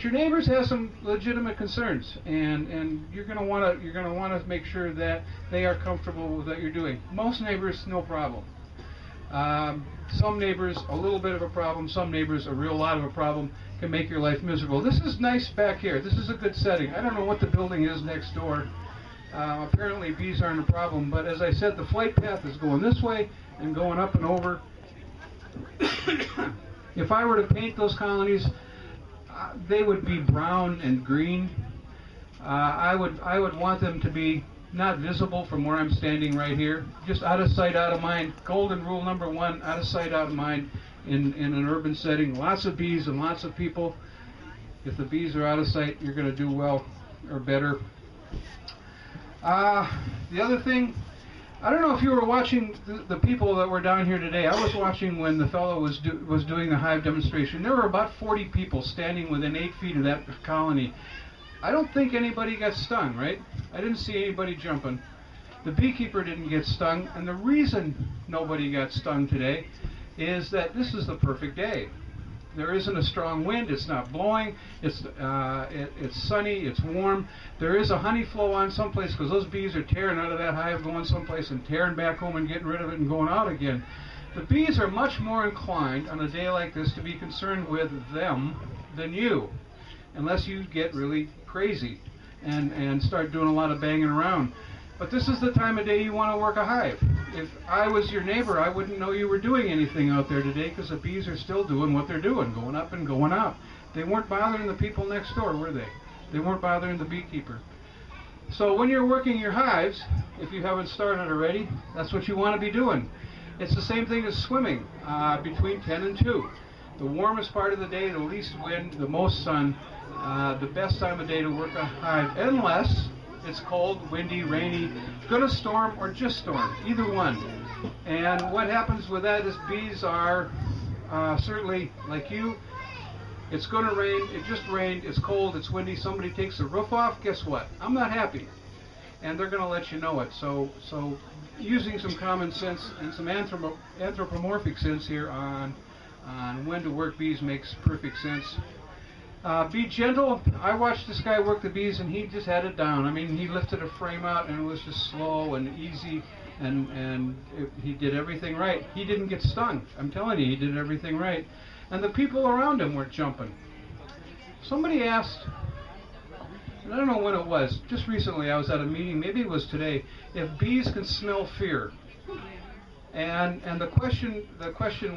Your neighbors have some legitimate concerns, and you're going to want to make sure that they are comfortable with what you're doing. Most neighbors, no problem. Some neighbors, a little bit of a problem. Some neighbors, a real lot of a problem, can make your life miserable. This is nice back here. This is a good setting. I don't know what the building is next door. Apparently bees aren't a problem, but as I said, the flight path is going this way and going up and over. If I were to paint those colonies, they would be brown and green. I would want them to be not visible from where I'm standing right here, just out of sight, out of mind. Golden rule number one: out of sight, out of mind. In an urban setting, lots of bees and lots of people. If the bees are out of sight, you're going to do well or better. The other thing, I don't know if you were watching the people that were down here today. I was watching when the fellow was doing the hive demonstration. There were about 40 people standing within 8 feet of that colony. I don't think anybody got stung, right? I didn't see anybody jumping. The beekeeper didn't get stung, and the reason nobody got stung today is that this is the perfect day. There isn't a strong wind, it's not blowing, it's sunny, it's warm. There is a honey flow on someplace because those bees are tearing out of that hive, going someplace and tearing back home and getting rid of it and going out again. The bees are much more inclined on a day like this to be concerned with them than you, unless you get really crazy and start doing a lot of banging around. But this is the time of day you want to work a hive. If I was your neighbor, I wouldn't know you were doing anything out there today because the bees are still doing what they're doing, going up and going out. They weren't bothering the people next door, were they? They weren't bothering the beekeeper. So when you're working your hives, if you haven't started already, that's what you want to be doing. It's the same thing as swimming between 10 and 2. The warmest part of the day, the least wind, the most sun, the best time of day to work a hive, unless it's cold, windy, rainy, gonna storm or just storm, either one. And what happens with that is bees are certainly like you. It's gonna rain, it just rained, it's cold, it's windy, somebody takes the roof off, guess what? I'm not happy. And they're gonna let you know it. So using some common sense and some anthropomorphic sense here on when to work bees makes perfect sense. Be gentle. I watched this guy work the bees and he just had it down. I mean, he lifted a frame out and it was just slow and easy, and he did everything right. He didn't get stung. I'm telling you, he did everything right. And the people around him weren't jumping. Somebody asked, and I don't know when it was, just recently I was at a meeting, maybe it was today, if bees can smell fear. And the question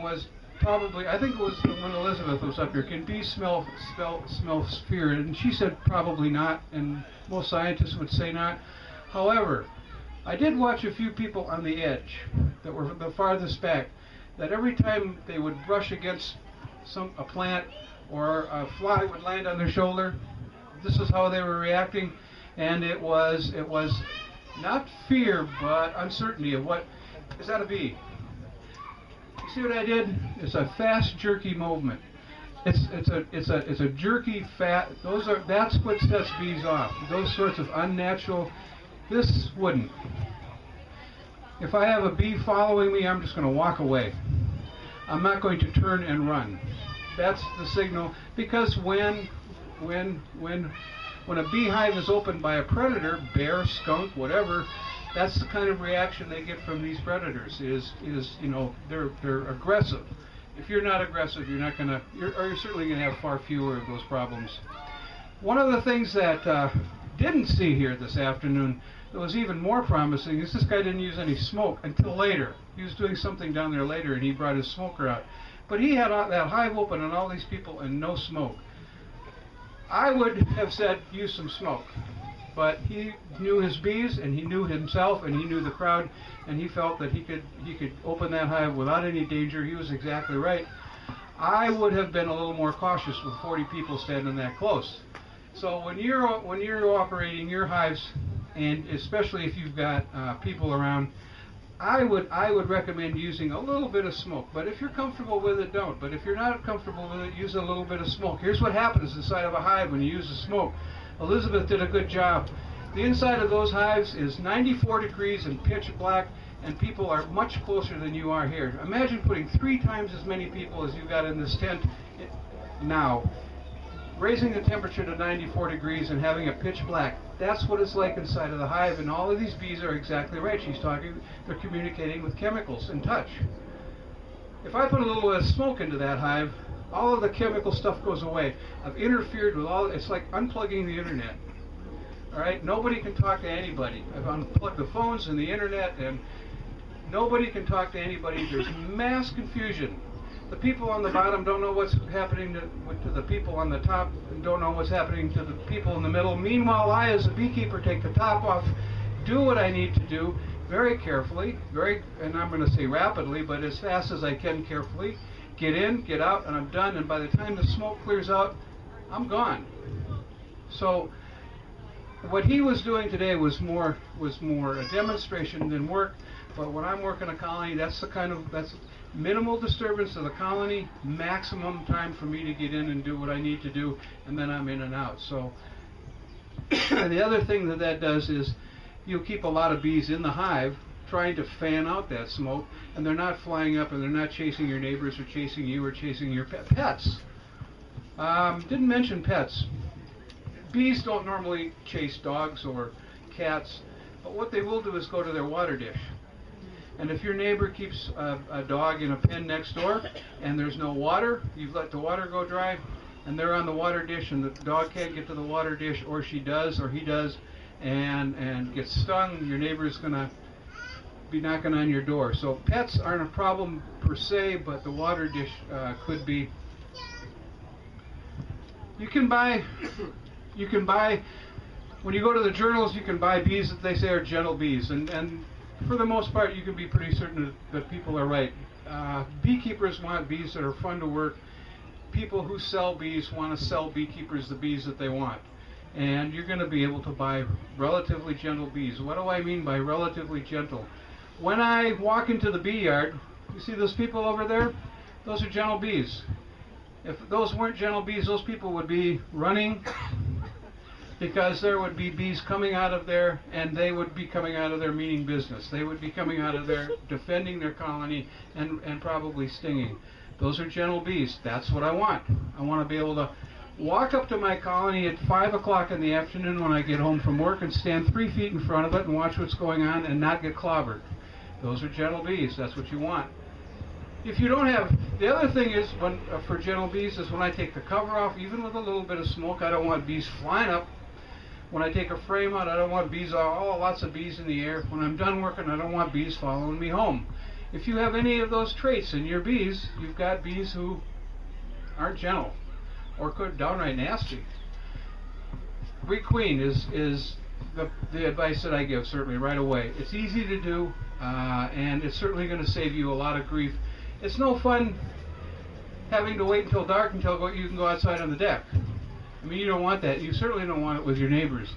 was, probably, I think it was when Elizabeth was up here, can bees smell fear? And she said probably not, and most scientists would say not. However, I did watch a few people on the edge that were the farthest back, that every time they would brush against a plant or a fly would land on their shoulder, this is how they were reacting. And it was not fear, but uncertainty of what, is that a bee? You see what I did? It's a fast, jerky movement. It's a jerky, fat. That's what sets bees off. Those sorts of unnatural. This wouldn't. If I have a bee following me, I'm just going to walk away. I'm not going to turn and run. That's the signal. Because when a beehive is opened by a predator, bear, skunk, whatever, that's the kind of reaction they get from these predators. Is you know, they're aggressive. If you're not aggressive, you're not gonna, you're certainly gonna have far fewer of those problems. One of the things that didn't see here this afternoon that was even more promising is this guy didn't use any smoke until later. He was doing something down there later, and he brought his smoker out. But he had that hive open and all these people and no smoke. I would have said use some smoke. But he knew his bees, and he knew himself, and he knew the crowd, and he felt that he could open that hive without any danger. He was exactly right. I would have been a little more cautious with 40 people standing that close. So when you're operating your hives, and especially if you've got people around, I would recommend using a little bit of smoke. But if you're comfortable with it, don't. But if you're not comfortable with it, use a little bit of smoke. Here's what happens inside of a hive when you use the smoke. Elizabeth did a good job. The inside of those hives is 94 degrees and pitch black, and people are much closer than you are here. Imagine putting 3 times as many people as you got in this tent now. raising the temperature to 94 degrees and having a pitch black. That's what it's like inside of the hive, and all of these bees are exactly right. She's talking, they're communicating with chemicals and touch. If I put a little bit of smoke into that hive, all of the chemical stuff goes away. I've interfered with all, it's like unplugging the internet. All right, nobody can talk to anybody. I've unplugged the phones and the internet, and nobody can talk to anybody. There's mass confusion. The people on the bottom don't know what's happening to the people on the top, and don't know what's happening to the people in the middle. Meanwhile, I, as a beekeeper, take the top off, do what I need to do very carefully, and I'm going to say rapidly, but as fast as I can carefully. Get in, get out, and I'm done. And by the time the smoke clears out, I'm gone. So what he was doing today was more a demonstration than work. But when I'm working a colony, that's minimal disturbance of the colony, maximum time for me to get in and do what I need to do, and then I'm in and out. So the other thing that does is you'll keep a lot of bees in the hive trying to fan out that smoke, and they're not flying up and they're not chasing your neighbors or chasing you or chasing your pets. Didn't mention pets. Bees don't normally chase dogs or cats, but what they will do is go to their water dish. And if your neighbor keeps a dog in a pen next door and there's no water, you've let the water go dry, and they're on the water dish and the dog can't get to the water dish, or she does or he does, and gets stung, your neighbor's going to be knocking on your door. So pets aren't a problem per se, but the water dish could be. You can buy, when you go to the journals, you can buy bees that they say are gentle bees, and for the most part, you can be pretty certain that people are right. Beekeepers want bees that are fun to work. People who sell bees want to sell beekeepers the bees that they want. And you're going to be able to buy relatively gentle bees. What do I mean by relatively gentle? When I walk into the bee yard, you see those people over there? Those are gentle bees. If those weren't gentle bees, those people would be running, because there would be bees coming out of there, and they would be coming out of there meaning business. They would be coming out of there defending their colony and probably stinging. Those are gentle bees. That's what I want. I want to be able to walk up to my colony at 5 o'clock in the afternoon when I get home from work and stand 3 feet in front of it and watch what's going on and not get clobbered. Those are gentle bees. That's what you want. If you don't have, the other thing is, for gentle bees, is when I take the cover off, even with a little bit of smoke, I don't want bees flying up. When I take a frame out, I don't want bees, lots of bees in the air. When I'm done working, I don't want bees following me home. If you have any of those traits in your bees, you've got bees who aren't gentle, or could downright nasty. Requeen is the advice that I give, certainly right away. It's easy to do, and it's certainly going to save you a lot of grief. It's no fun having to wait until dark until you can go outside on the deck. I mean, you don't want that. You certainly don't want it with your neighbors.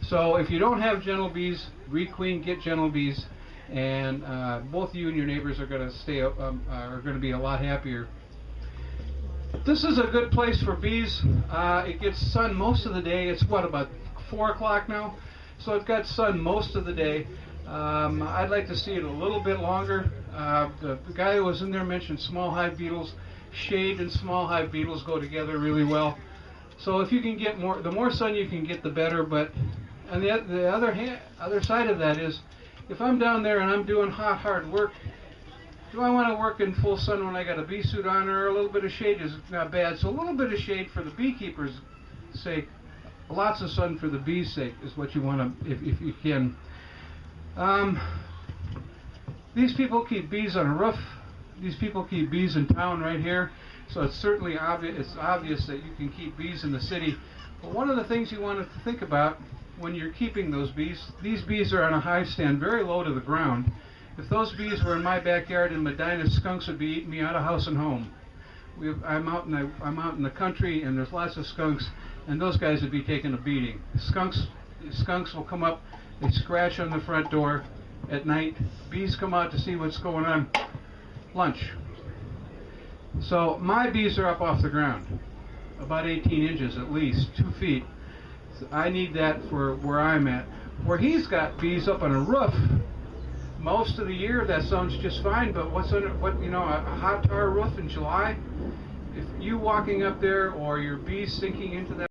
So if you don't have gentle bees, requeen, get gentle bees, and both you and your neighbors are going to are going to be a lot happier. This is a good place for bees. It gets sun most of the day. It's what, about 4 o'clock now? So it got sun most of the day. I'd like to see it a little bit longer. The guy who was in there mentioned small hive beetles. Shade and small hive beetles go together really well. So if you can get more, the more sun you can get, the better. But on the other side of that is, if I'm down there and I'm doing hard work, do I want to work in full sun when I got a bee suit on, or a little bit of shade is not bad? So a little bit of shade for the beekeeper's sake, lots of sun for the bees' sake is what you want to, if you can. These people keep bees on a roof. These people keep bees in town right here. So it's certainly obvious that you can keep bees in the city. But one of the things you want to think about when you're keeping those bees, these bees are on a hive stand very low to the ground. If those bees were in my backyard in Medina, skunks would be eating me out of house and home. I'm out in the country, and there's lots of skunks, and those guys would be taking a beating. Skunks will come up, they scratch on the front door at night. Bees come out to see what's going on. Lunch. So my bees are up off the ground, about 18 inches at least, 2 feet. So I need that for where I'm at. Where he's got bees up on a roof, most of the year that sounds just fine, but a hot tar roof in July, if you walking up there or your bees sinking into that